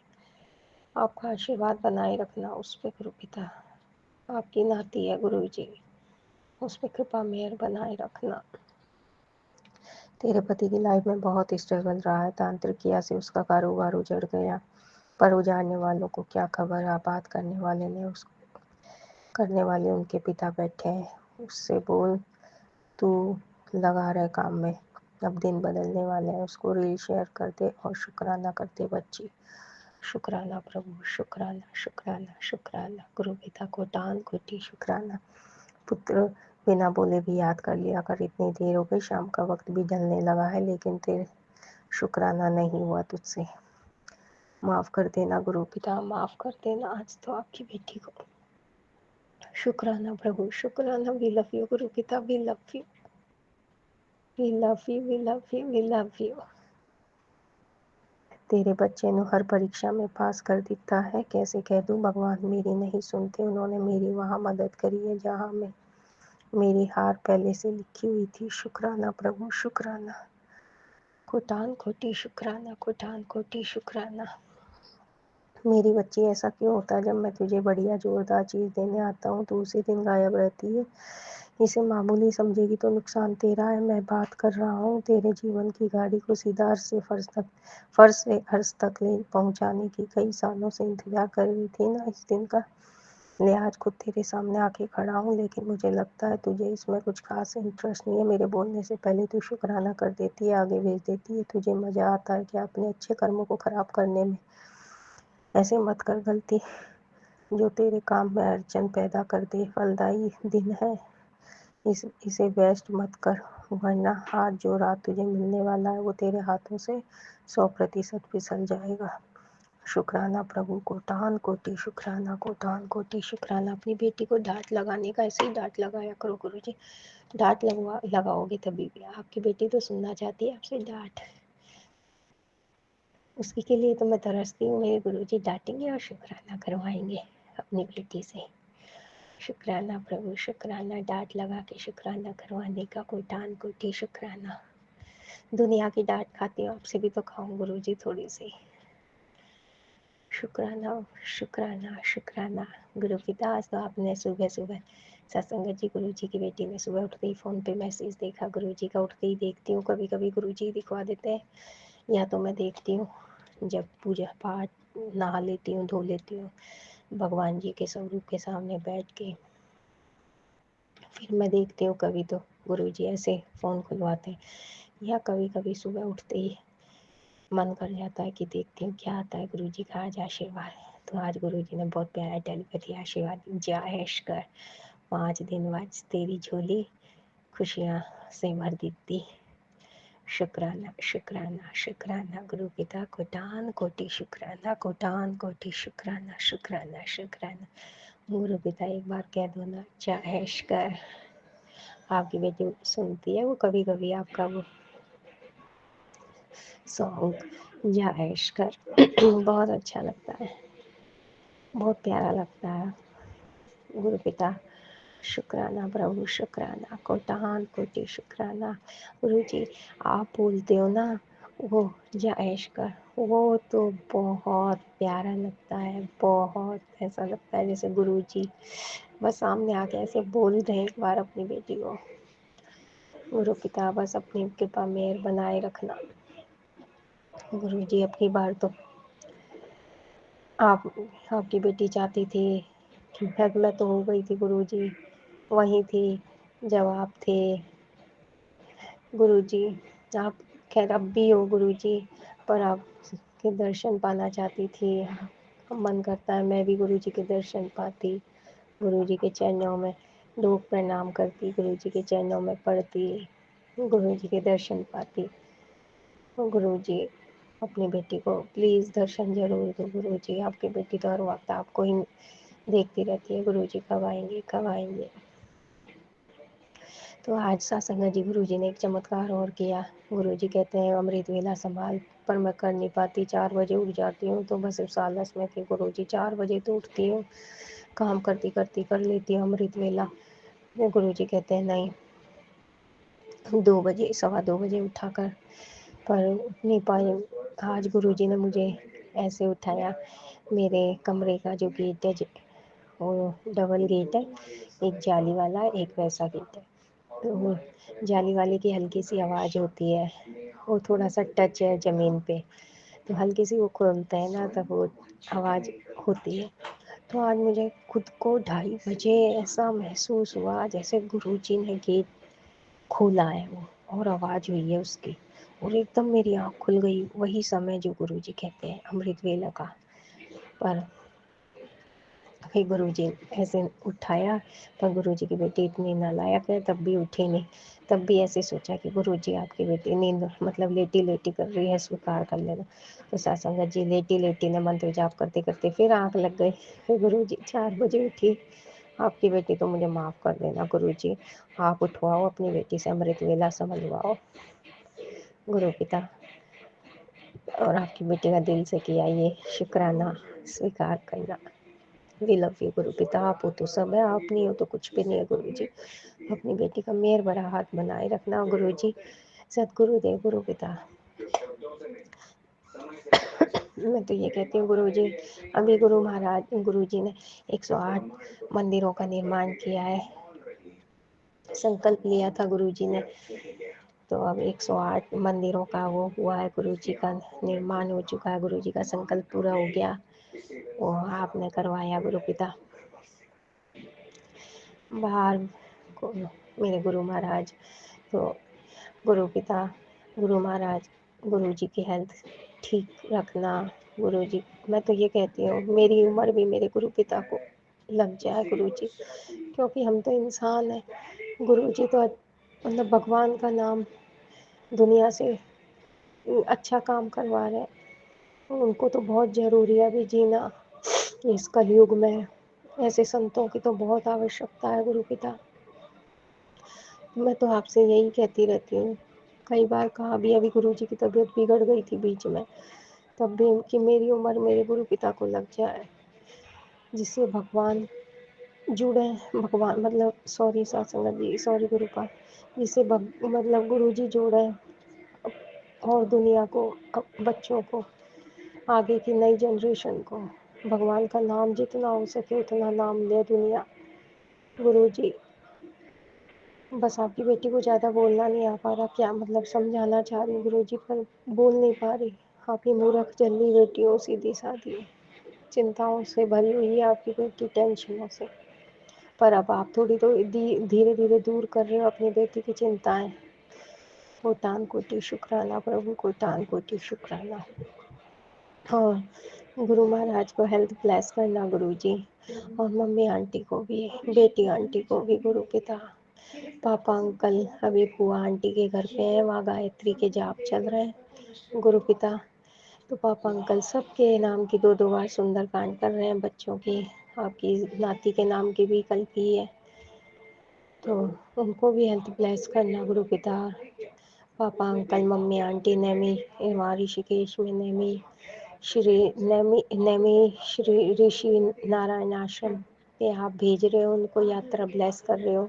आपका आशीर्वाद बनाए रखना उस पर गुरु पिता। आपकी नाती है गुरु जी, उस पर कृपा मेहर बनाए रखना। तेरे पति की लाइफ में बहुत स्ट्रगल रहा है, तांत्रिक क्रिया से उसका कारोबार उजड़ गया, पर उजाड़ने वालों को क्या खबर, आबाद करने वाले ने उसको करने वाले उनके पिता बैठे हैं। उससे बोल तू लगा रहे काम में, अब दिन बदलने वाले हैं। उसको रील शेयर कर दे और शुक्राना करते बच्ची। शुक्राना प्रभु, शुक्राना, शुक्राना, शुक्राना। गुरु पिता को दान कोटि शुक्राना। पुत्र बिना बोले भी याद कर लिया कर, इतनी देर हो गई, शाम का वक्त भी ढलने लगा है, लेकिन तेरे शुक्राना नहीं हुआ तुझसे। माफ़ कर देना गुरु पिता, माफ़ कर देना आज तो आपकी बेटी को। शुक्राना प्रभु, शुक्राना। वी लव यू गुरु पिता, we love you, we love you, we love you, we love you. तेरे बच्चे ने हर परीक्षा में पास कर दिता है, कैसे कह दूँ, भगवान मेरी नहीं सुनते, उन्होंने मेरी वहाँ मदद करी है जहाँ मैं मेरी हार पहले से लिखी हुई थी। शुक्राना प्रभु, शुक्राना। कोटान कोटि शुक्राना, कोटान कोटि शुक्राना। मेरी बच्ची, ऐसा क्यों होता है जब मैं तुझे बढ़िया जोरदार चीज़ देने आता हूँ तो उसी दिन गायब रहती है। इसे मामूली समझेगी तो नुकसान तेरा है। मैं बात कर रहा हूँ तेरे जीवन की गाड़ी को सीधा फर्श से अर्श तक ले पहुँचाने की। कई सालों से इंतजार कर रही थी ना इस दिन का, ले आज खुद तेरे सामने आके खड़ा हूँ, लेकिन मुझे लगता है तुझे इसमें कुछ खास इंटरेस्ट नहीं है। मेरे बोलने से पहले तू शुक्राना कर देती है, आगे भेज देती है। तुझे मज़ा आता है क्या अपने अच्छे कर्मों को ख़राब करने में? ऐसे मत कर गलती जो तेरे काम में अड़चन पैदा कर दे। फलदायी दिन है, इसे वेस्ट मत कर, वरना आज जो रात तुझे मिलने वाला है वो तेरे हाथों से 100% फिसल जाएगा। शुक्राना प्रभु, कोटान कोटि शुक्राना, कोटान कोटि शुक्राना। अपनी बेटी को डांट लगाने का ऐसे ही डांट लगाया करो गुरु जी। डांट लगाओगे तभी भी। आपकी बेटी तो सुनना चाहती है आपसे डांट, उसकी के लिए तो मैं तरसती हूँ। मेरे गुरु जी डांटेंगे और शुक्राना करवाएंगे अपनी बेटी से। शुक्राना प्रभु, शुक्राना। डांट लगा के शुक्राना करवाने का कोटान कोटि शुक्राना। दुनिया की डांट खाती हूँ, आपसे भी तो खाऊं गुरु जी थोड़ी सी। शुक्राना, शुक्राना, शुक्राना। गुरु पिता, आज तो आपने सुबह सुबह सत्संगत जी गुरु जी की बेटी ने सुबह उठते ही फ़ोन पे मैसेज देखा। गुरु जी का उठते ही देखती हूँ, कभी कभी गुरु जी दिखवा देते हैं, या तो मैं देखती हूँ जब पूजा पाठ नहा लेती हूँ, धो लेती हूँ भगवान जी के स्वरूप के सामने बैठ के, फिर मैं देखती हूँ कभी तो गुरु जी ऐसे फ़ोन खुलवाते हैं, या कभी कभी सुबह उठते ही मन कर जाता है कि देखती हूँ क्या आता है गुरु जी का आज आशीर्वाद। तो आज गुरु जी ने बहुत प्यारा टेलीपैथी आशीर्वाद, जा ऐश कर, 5 दिन बाद तेरी झोली खुशियाँ से भर देती। शुक्राना, शुक्राना, शुक्राना। गुरु पिता कोटान कोटि शुक्राना, कोटान कोटि शुक्राना, शुक्राना, शुक्राना। गुरु पिता एक बार कह दो ना, जा ऐश कर। आपकी बेटी सुनती है वो कभी कभी आपका वो सॉन्ग, जा ऐश कर। बहुत अच्छा लगता है, बहुत प्यारा लगता है। गुरु पिता शुक्राना प्रभु, शुक्राना, कोटान कोटि शुक्राना। गुरु जी आप बोलते हो ना वो जा ऐश कर, वो तो बहुत प्यारा लगता है, बहुत ऐसा लगता है जैसे गुरु जी बस सामने आके ऐसे बोल रहे एक बार अपनी बेटी को। गुरु पिता बस अपनी कृपा मेहर बनाए रखना। गुरुजी अब की बार तो आप आपकी बेटी चाहती थी कि मैं तो हो गई थी गुरुजी, वहीं थी जब आप थे गुरुजी। आप खैर अब भी हो गुरुजी, पर आपके दर्शन पाना चाहती थी। मन करता है मैं भी गुरुजी के दर्शन पाती, गुरुजी के चरणों में डूब प्रणाम करती, गुरुजी के चरणों में पढ़ती, गुरुजी के दर्शन पाती। गुरुजी अपनी बेटी को प्लीज़ दर्शन ज़रूर दो गुरुजी, आपकी बेटी तो हर वक्त आपको ही देखती रहती है, गुरुजी कब आएंगे कब आएंगे। तो आज सत्संग जी गुरुजी ने एक चमत्कार और किया। गुरुजी कहते हैं अमृत वेला संभाल, पर मैं कर नहीं पाती, 4 बजे उठ जाती हूँ। तो बस इस आलस में कि गुरुजी 4 बजे तो उठती हूँ, काम करती करती कर लेती हूँ अमृत वेला। गुरुजी कहते हैं नहीं, 2 बजे 2:15 बजे उठा कर, पर उठ नहीं पाई। आज गुरुजी ने मुझे ऐसे उठाया, मेरे कमरे का जो गेट है वो डबल गेट है, एक जाली वाला एक वैसा गेट है। तो वो जाली वाले की हल्की सी आवाज़ होती है, वो थोड़ा सा टच है ज़मीन पे, तो हल्की सी वो खोलते हैं ना तब वो आवाज़ होती है। तो आज मुझे खुद को 2:30 बजे ऐसा महसूस हुआ जैसे गुरुजी ने गेट खोला है वो, और आवाज़ हुई है उसकी, और एकदम मेरी आँख खुल गई। वही समय जो गुरुजी कहते हैं अमृत वेला का। पर फिर गुरुजी ऐसे उठाया, पर गुरुजी की बेटी इतनी नालायक है, तब भी उठी नहीं। तब भी ऐसे सोचा कि गुरुजी आपकी बेटी नींद मतलब लेटी लेटी कर रही है, स्वीकार कर लेना। तो सत्संग जी लेटी लेटी ने मंत्र जाप करते करते फिर आँख लग गई। फिर गुरुजी 4 बजे उठी, आपकी बेटी तो मुझे माफ़ कर देना गुरुजी, आप उठवाओ अपनी बेटी से अमृत वेला समझवाओ गुरु पिता, और आपकी बेटी का दिल से किया ये शुक्राना स्वीकार करना। वी लव यू गुरु पिता, आप हो तो सब है, आप नहीं हो तो कुछ भी नहीं है गुरु जी। अपनी बेटी का मेहर भरा हाथ बनाए रखना गुरु जी, सतगुरु देव गुरु पिता। मैं तो ये कहती हूँ गुरु जी, अभी गुरु महाराज गुरु जी ने 108 मंदिरों का निर्माण किया है, संकल्प लिया था गुरु जी ने, तो अब 108 मंदिरों का वो हुआ है, गुरु जी का निर्माण हो चुका है, गुरु जी का संकल्प पूरा हो गया, वो आपने करवाया गुरु पिता। बाहर को मेरे गुरु महाराज, तो गुरु पिता गुरु महाराज गुरु जी की हेल्थ ठीक रखना गुरु जी। मैं तो ये कहती हूँ मेरी उम्र भी मेरे गुरु पिता को लग जाए गुरु जी, क्योंकि हम तो इंसान हैं, गुरु जी तो मतलब भगवान का नाम दुनिया से अच्छा काम करवा रहे हैं, उनको तो बहुत ज़रूरी है अभी जीना इस कलयुग में। ऐसे संतों की तो बहुत आवश्यकता है गुरु पिता। मैं तो आपसे यही कहती रहती हूँ, कई बार कहा भी, अभी गुरु जी की तबीयत बिगड़ गई थी बीच में, तब भी कि मेरी उम्र मेरे गुरु पिता को लग जाए, जिससे भगवान जुड़े, भगवान मतलब सॉरी सत्संग जी, सॉरी गुरुपाल, जिससे मतलब गुरु जी जोड़े और दुनिया को, बच्चों को, आगे की नई जनरेशन को भगवान का नाम जितना हो सके उतना नाम ले दुनिया। गुरु जी बस आपकी बेटी को ज़्यादा बोलना नहीं आ पा रहा, क्या मतलब समझाना चाह रही हूँ गुरु जी, पर बोल नहीं पा रही। आपकी मूर्ख जल्दी बेटी हो, सीधी सादी, चिंताओं से भरी हुई है आपकी बेटी, टेंशनों से, पर अब आप थोड़ी तो धीरे धीरे दूर कर रहे हो अपनी बेटी की चिंताएं। कोटान कोटि शुक्राना प्रभु, कोटान कोटि शुक्राना। हाँ, गुरु महाराज को हेल्थ ब्लेस करना गुरु जी, और मम्मी आंटी को भी, बेटी आंटी को भी गुरु पिता। पापा अंकल अभी बुआ आंटी के घर पे हैं, वहाँ गायत्री के जाप चल रहे हैं गुरु पिता। तो पापा अंकल सबके नाम की 2-2 बार सुंदरकांड कर रहे हैं बच्चों की, आपकी नाती के नाम की भी कल की है, तो उनको भी हेल्थ ब्लेस करना गुरु पिता। पापा अंकल मम्मी आंटी नेमी, वहाँ ऋषिकेश में नेमी श्री नेमी श्री ऋषि नारायण आश्रम पे आप भेज रहे हो, उनको यात्रा ब्लेस कर रहे हो।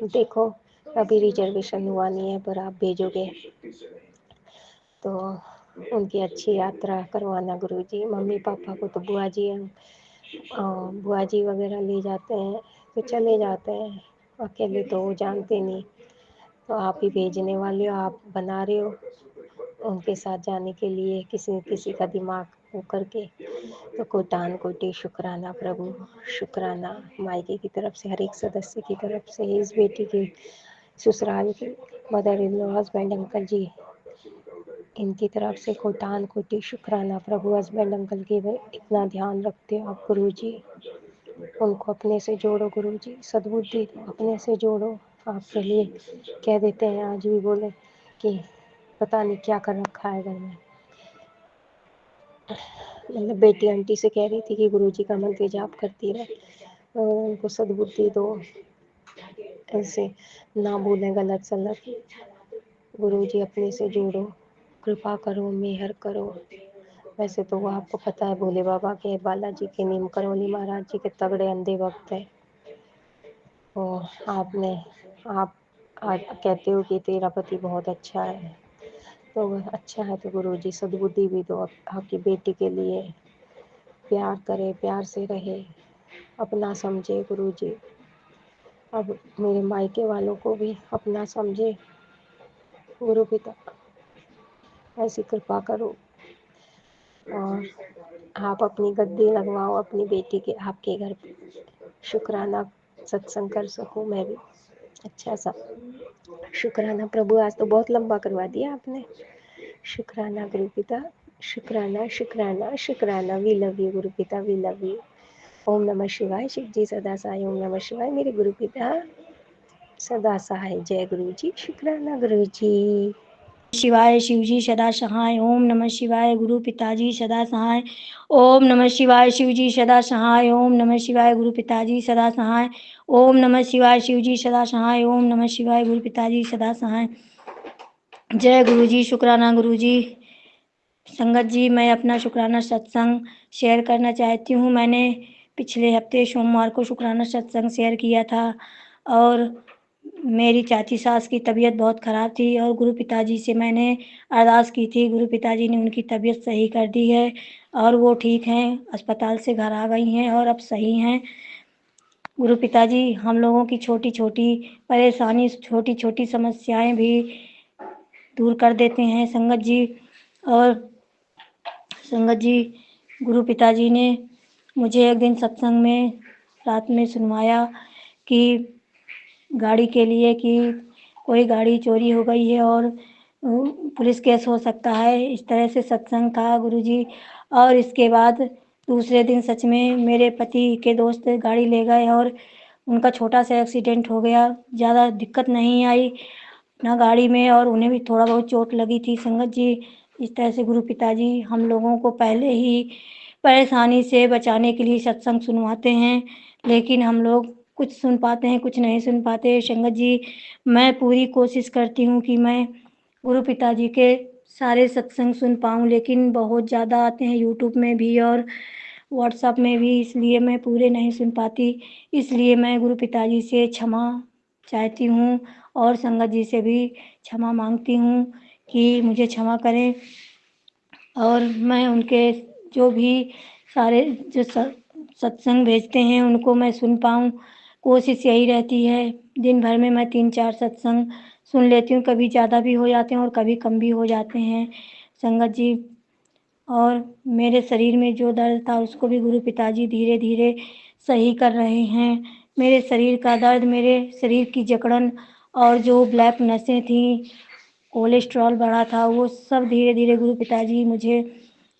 देखो अभी रिजर्वेशन हुआ नहीं है, पर आप भेजोगे तो उनकी अच्छी यात्रा करवाना गुरुजी। मम्मी पापा को तो बुआ जी वगैरह ले जाते हैं तो चले जाते हैं, अकेले तो वो जानते नहीं, तो आप ही भेजने वाले हो, आप बना रहे हो, उनके साथ जाने के लिए किसी किसी का दिमाग वो करके, तो कोटान कोटि शुक्राना प्रभु, शुक्राना मायके की तरफ से, हर एक सदस्य की तरफ से, इस बेटी के ससुराल के mother in law, husband, uncle ji, इनकी तरफ से कोटान कोटि शुक्राना प्रभु। हस्बैंड अंकल की इतना ध्यान रखते हो आप गुरु जी, उनको अपने से जोड़ो गुरु जी, सद्बुद्धि दो, अपने से जोड़ो। आपके लिए कह देते हैं, आज भी बोले कि पता नहीं क्या कर रखा है घर में। मतलब बेटी आंटी से कह रही थी कि गुरुजी का मंत्र जाप करती रहे और उनको सद्बुद्धि दो, ऐसे ना भूलें गलत सलत। गुरुजी अपने से जोड़ो, कृपा करो, मेहर करो। वैसे तो वो आपको पता है भोले बाबा के, बालाजी के, नीम करौली महाराज जी के तगड़े अंधे भक्त है। और आप कहते हो कि तेरा पति बहुत अच्छा है, तो अच्छा है तो गुरुजी सद्बुद्धि भी दो आपकी बेटी के लिए। प्यार करे, प्यार से रहे, अपना समझे गुरुजी। अब मेरे मायके वालों को भी अपना समझे गुरु पिता, ऐसी कृपा करो। और आप अपनी गद्दी लगवाओ अपनी बेटी के, आपके घर पे शुक्राना सत्संग कर सकूं मैं भी अच्छा सा। शुक्राना प्रभु, आज तो बहुत लंबा करवा दिया आपने। शुक्राना गुरु पिता, शुक्राना शुक्राना शुक्राना। वी लव यू गुरु पिता, वी लव यू। ओम नमः शिवाय। शिव जी सदा सहाय। ओम नमः शिवाय। मेरे गुरु पिता सदा सहाय। जय गुरु जी। शुक्राना गुरु जी। शिवाय। शिवजी सदा सहाय। ओम नमः शिवाय। गुरु पिताजी सदा सहाय। ओम नमः शिवाय। शिवजी सदा सहाय। ओम नमः शिवाय। गुरु पिताजी सदा सहाय। ओम नमः शिवाय। शिवजी सदा सहाय। ओम नमः शिवाय। गुरु पिताजी सदा सहाय। जय गुरु जी। शुक्राना गुरु जी। संगत जी, मैं अपना शुक्राना सत्संग शेयर करना चाहती हूँ। मैंने पिछले हफ्ते सोमवार को शुक्राना सत्संग शेयर किया था और मेरी चाची सास की तबीयत बहुत ख़राब थी और गुरु पिताजी से मैंने अरदास की थी। गुरु पिताजी ने उनकी तबीयत सही कर दी है और वो ठीक हैं, अस्पताल से घर आ गई हैं और अब सही हैं। गुरु पिताजी हम लोगों की छोटी छोटी परेशानी, छोटी छोटी समस्याएं भी दूर कर देते हैं संगत जी। और संगत जी, गुरु पिताजी ने मुझे एक दिन सत्संग में रात में सुनवाया कि गाड़ी के लिए कि कोई गाड़ी चोरी हो गई है और पुलिस केस हो सकता है, इस तरह से सत्संग था गुरुजी। और इसके बाद दूसरे दिन सच में मेरे पति के दोस्त गाड़ी ले गए और उनका छोटा सा एक्सीडेंट हो गया। ज़्यादा दिक्कत नहीं आई ना गाड़ी में और उन्हें भी थोड़ा बहुत चोट लगी थी संगत जी। इस तरह से गुरु पिताजी हम लोगों को पहले ही परेशानी से बचाने के लिए सत्संग सुनवाते हैं, लेकिन हम लोग कुछ सुन पाते हैं, कुछ नहीं सुन पाते। संगत जी, मैं पूरी कोशिश करती हूँ कि मैं गुरु पिताजी के सारे सत्संग सुन पाऊँ, लेकिन बहुत ज़्यादा आते हैं यूट्यूब में भी और व्हाट्सएप में भी, इसलिए मैं पूरे नहीं सुन पाती। इसलिए मैं गुरु पिताजी से क्षमा चाहती हूँ और संगत जी से भी क्षमा मांगती हूँ कि मुझे क्षमा करें और मैं उनके जो भी सारे जो सत्संग भेजते हैं उनको मैं सुन पाऊँ, कोशिश यही रहती है। दिन भर में मैं 3-4 सत्संग सुन लेती हूँ, कभी ज़्यादा भी हो जाते हैं और कभी कम भी हो जाते हैं संगत जी। और मेरे शरीर में जो दर्द था उसको भी गुरु पिताजी धीरे धीरे सही कर रहे हैं। मेरे शरीर का दर्द, मेरे शरीर की जकड़न और जो ब्लैक नसें थीं, कोलेस्ट्रॉल बढ़ा था, वो सब धीरे धीरे गुरु पिताजी मुझे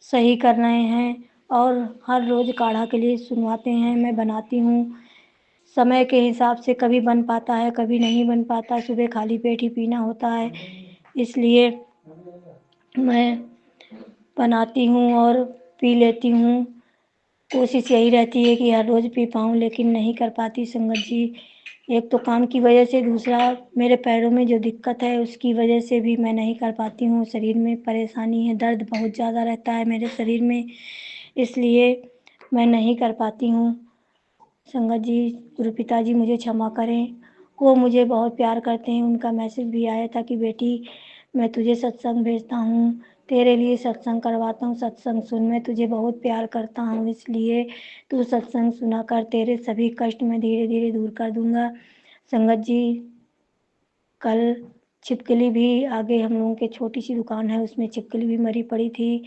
सही कर रहे हैं और हर रोज़ काढ़ा के लिए सुनवाते हैं, मैं बनाती हूँ। समय के हिसाब से कभी बन पाता है, कभी नहीं बन पाता। सुबह खाली पेट ही पीना होता है, इसलिए मैं बनाती हूँ और पी लेती हूँ। कोशिश यही रहती है कि हर रोज़ पी पाऊँ, लेकिन नहीं कर पाती संगत जी। एक तो काम की वजह से, दूसरा मेरे पैरों में जो दिक्कत है उसकी वजह से भी मैं नहीं कर पाती हूँ। शरीर में परेशानी है, दर्द बहुत ज़्यादा रहता है मेरे शरीर में, इसलिए मैं नहीं कर पाती हूँ संगत जी। गुरु पिताजी मुझे क्षमा करें, वो मुझे बहुत प्यार करते हैं। उनका मैसेज भी आया था कि बेटी मैं तुझे सत्संग भेजता हूँ, तेरे लिए सत्संग करवाता हूँ, सत्संग सुन, मैं तुझे बहुत प्यार करता हूँ, इसलिए तू सत्संग सुना कर, तेरे सभी कष्ट मैं धीरे धीरे दूर कर दूँगा। संगत जी, कल छिपकली भी आगे हम लोगों के छोटी सी दुकान है उसमें छिपकली भी मरी पड़ी थी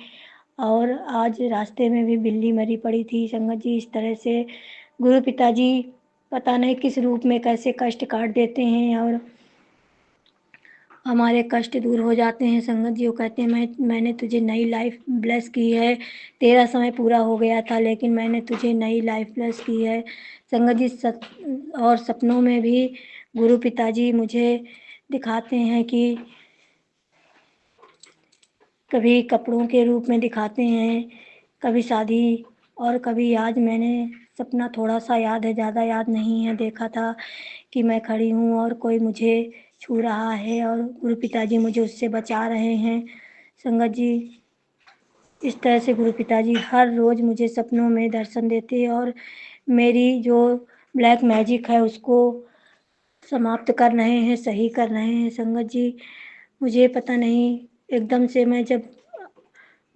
और आज रास्ते में भी बिल्ली मरी पड़ी थी। संगत जी इस तरह से गुरु पिताजी पता नहीं किस रूप में कैसे कष्ट काट देते हैं और हमारे कष्ट दूर हो जाते हैं। संगत जी वो कहते हैं मैंने तुझे नई लाइफ ब्लेस की है, तेरा समय पूरा हो गया था लेकिन मैंने तुझे नई लाइफ ब्लेस की है। संगत जी और सपनों में भी गुरु पिताजी मुझे दिखाते हैं कि कभी कपड़ों के रूप में दिखाते हैं, कभी शादी और कभी आज मैंने सपना थोड़ा सा याद है, ज़्यादा याद नहीं है। देखा था कि मैं खड़ी हूँ और कोई मुझे छू रहा है और गुरु पिताजी मुझे उससे बचा रहे हैं। संगत जी इस तरह से गुरु पिताजी हर रोज़ मुझे सपनों में दर्शन देते हैं और मेरी जो ब्लैक मैजिक है उसको समाप्त कर रहे हैं, सही कर रहे हैं। संगत जी मुझे पता नहीं एकदम से मैं जब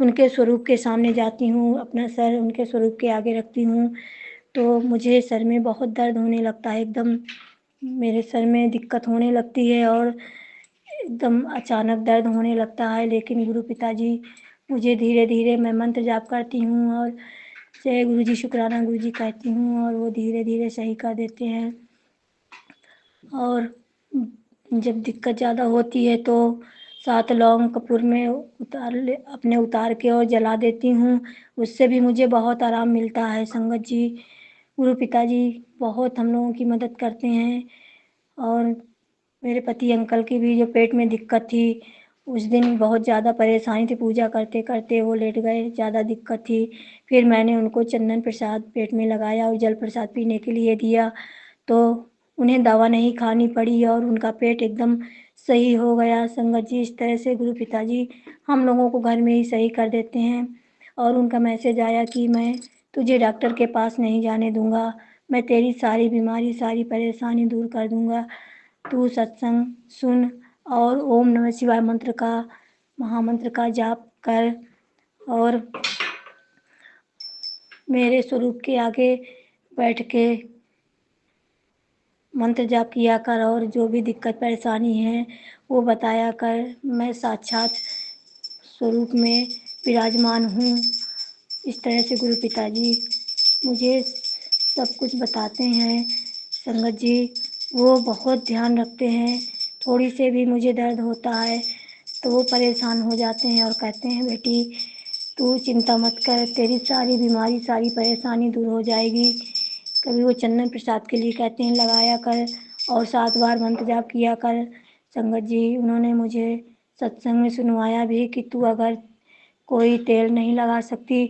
उनके स्वरूप के सामने जाती हूँ, अपना सर उनके स्वरूप के आगे रखती हूँ तो मुझे सर में बहुत दर्द होने लगता है। एकदम मेरे सर में दिक्कत होने लगती है और एकदम अचानक दर्द होने लगता है। लेकिन गुरु पिताजी मुझे धीरे धीरे मैं मंत्र जाप करती हूँ और जय गुरु जी शुक्राना गुरु जी कहती हूँ और वो धीरे धीरे सही कर देते हैं। और जब दिक्कत ज़्यादा होती है तो 7 लौंग कपूर में उतार के और जला देती हूँ, उससे भी मुझे बहुत आराम मिलता है। संगत जी गुरु पिताजी बहुत हम लोगों की मदद करते हैं और मेरे पति अंकल की भी जो पेट में दिक्कत थी उस दिन बहुत ज़्यादा परेशानी थी, पूजा करते करते वो लेट गए, ज़्यादा दिक्कत थी। फिर मैंने उनको चंदन प्रसाद पेट में लगाया और जल प्रसाद पीने के लिए दिया तो उन्हें दवा नहीं खानी पड़ी और उनका पेट एकदम सही हो गया। संगत जी इस तरह से गुरु पिताजी हम लोगों को घर में ही सही कर देते हैं और उनका मैसेज आया कि मैं तुझे डॉक्टर के पास नहीं जाने दूंगा, मैं तेरी सारी बीमारी सारी परेशानी दूर कर दूंगा, तू सत्संग सुन और ओम नमः शिवाय मंत्र का महामंत्र का जाप कर और मेरे स्वरूप के आगे बैठ के मंत्र जाप किया कर और जो भी दिक्कत परेशानी है वो बताया कर, मैं साक्षात स्वरूप में विराजमान हूँ। इस तरह से गुरु पिताजी मुझे सब कुछ बताते हैं। संगत जी वो बहुत ध्यान रखते हैं, थोड़ी से भी मुझे दर्द होता है तो वो परेशान हो जाते हैं और कहते हैं बेटी तू चिंता मत कर, तेरी सारी बीमारी सारी परेशानी दूर हो जाएगी। कभी वो चंदन प्रसाद के लिए कहते हैं लगाया कर और 7 बार मंत्र जाप किया कर। संगत जी उन्होंने मुझे सत्संग में सुनवाया भी कि तू अगर कोई तेल नहीं लगा सकती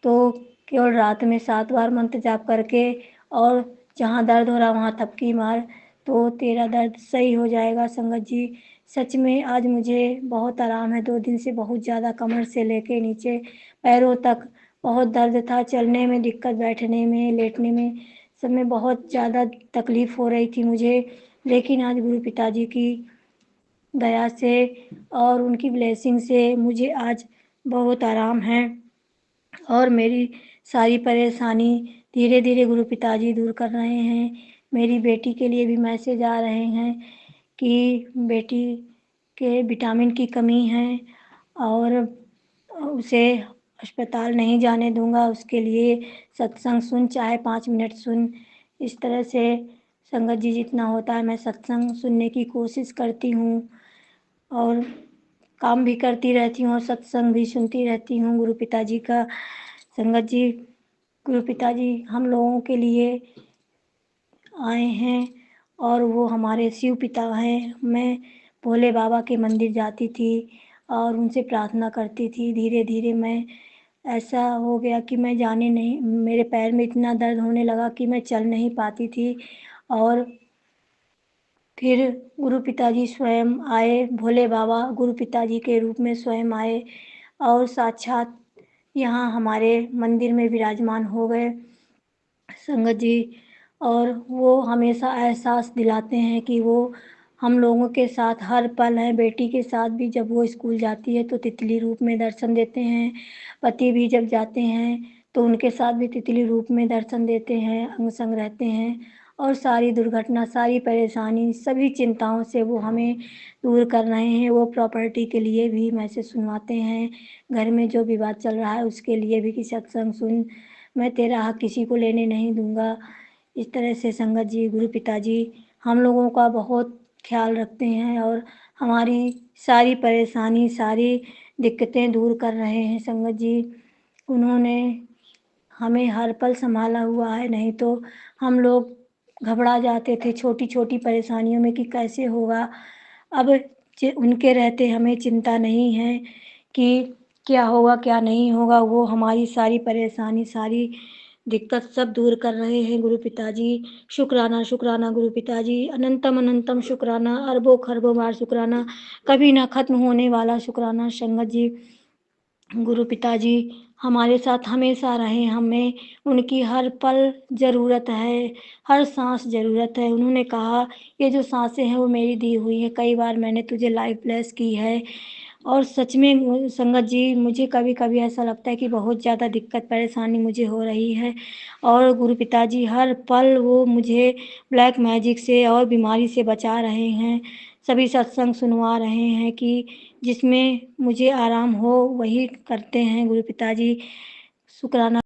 तो केवल रात में 7 बार मंत्र जाप करके और जहाँ दर्द हो रहा वहाँ थपकी मार तो तेरा दर्द सही हो जाएगा। संगत जी सच में आज मुझे बहुत आराम है। 2 दिन से बहुत ज़्यादा कमर से लेके नीचे पैरों तक बहुत दर्द था, चलने में दिक्कत, बैठने में लेटने में सब में बहुत ज़्यादा तकलीफ़ हो रही थी मुझे। लेकिन आज गुरु पिताजी की दया से और उनकी ब्लेसिंग से मुझे आज बहुत आराम है और मेरी सारी परेशानी धीरे धीरे गुरु पिताजी दूर कर रहे हैं। मेरी बेटी के लिए भी मैसेज आ रहे हैं कि बेटी के विटामिन की कमी है और उसे अस्पताल नहीं जाने दूंगा, उसके लिए सत्संग सुन चाहे 5 मिनट सुन। इस तरह से संगत जी जितना होता है मैं सत्संग सुनने की कोशिश करती हूँ और काम भी करती रहती हूँ और सत्संग भी सुनती रहती हूँ गुरु पिताजी का। संगत जी गुरु पिताजी हम लोगों के लिए आए हैं और वो हमारे शिव पिता हैं। मैं भोले बाबा के मंदिर जाती थी और उनसे प्रार्थना करती थी। धीरे धीरे मैं ऐसा हो गया कि मैं जाने नहीं, मेरे पैर में इतना दर्द होने लगा कि मैं चल नहीं पाती थी और फिर गुरु पिताजी स्वयं आए, भोले बाबा गुरु पिताजी के रूप में स्वयं आए और साक्षात यहाँ हमारे मंदिर में विराजमान हो गए संगत जी। और वो हमेशा एहसास दिलाते हैं कि वो हम लोगों के साथ हर पल है। बेटी के साथ भी जब वो स्कूल जाती है तो तितली रूप में दर्शन देते हैं, पति भी जब जाते हैं तो उनके साथ भी तितली रूप में दर्शन देते हैं, अंग संग रहते हैं और सारी दुर्घटना, सारी परेशानी, सभी चिंताओं से वो हमें दूर कर रहे हैं। वो प्रॉपर्टी के लिए भी मैसेज सुनवाते हैं, घर में जो विवाद चल रहा है उसके लिए भी कि सत्संग सुन, मैं तेरा हक किसी को लेने नहीं दूंगा। इस तरह से संगत जी, गुरु पिताजी हम लोगों का बहुत ख्याल रखते हैं और हमारी सारी परेशानी, सारी दिक्कतें दूर कर रहे हैं संगत जी। उन्होंने हमें हर पल संभाला हुआ है, नहीं तो हम लोग घबरा जाते थे छोटी छोटी परेशानियों में कि कैसे होगा। अब उनके रहते हमें चिंता नहीं है कि क्या होगा क्या नहीं होगा। वो हमारी सारी परेशानी, सारी दिक्कत सब दूर कर रहे हैं गुरु पिताजी। शुक्राना शुक्राना गुरु पिताजी, अनंतम अनंतम शुक्राना, अरबों खरबों बार शुक्राना, कभी ना खत्म होने वाला शुक्राना संगत जी। गुरु पिताजी हमारे साथ हमेशा रहें, हमें उनकी हर पल ज़रूरत है, हर सांस ज़रूरत है। उन्होंने कहा ये जो सांसें हैं वो मेरी दी हुई है, कई बार मैंने तुझे लाइफ ब्लेस की है। और सच में संगत जी, मुझे कभी कभी ऐसा लगता है कि बहुत ज़्यादा दिक्कत परेशानी मुझे हो रही है और गुरु पिताजी हर पल वो मुझे ब्लैक मैजिक से और बीमारी से बचा रहे हैं। सभी सत्संग सुनवा रहे हैं कि जिसमें मुझे आराम हो वही करते हैं गुरु पिताजी। शुक्राना।